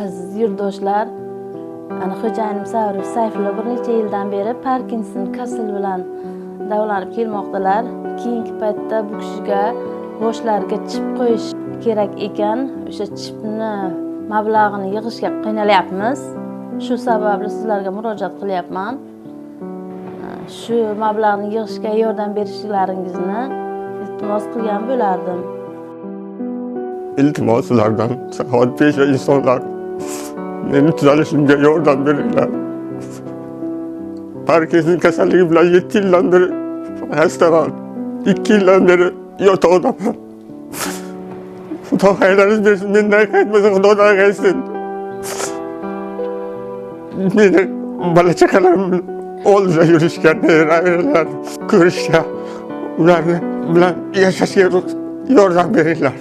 Aziz yurtdoshlar, ana xo'jayinim Savrif Sayfulla bir necha yildan beri Parkinson kasali bilan davolanib kelmoqdalar. Keyingi paytda bu kishiga boshlariga chip qo'yish kerak ekan. O'sha chipni mablag'ini yig'ishga qiynalyapmiz. Shu sababli sizlarga murojaat qilyapman. Shu mablag'ni yig'ishga yordam berishlaringizni iltimos qilgan bo'lardim. İltimos sizlardan saxovatpesha insonlar meni tuzalishimga yordam beringlar. Parkinson kasalligi bilan 7 yildan beri hastaman. 2 yildan beri yotaqdaman. Xudo xayrlaringizni bersin, mendan qaytmasa Xudodan qaytsin. Meni bola-chaqalarim oldida yurishga, neralar ko'rishga, ularni bilan yashashga yordam beringlar.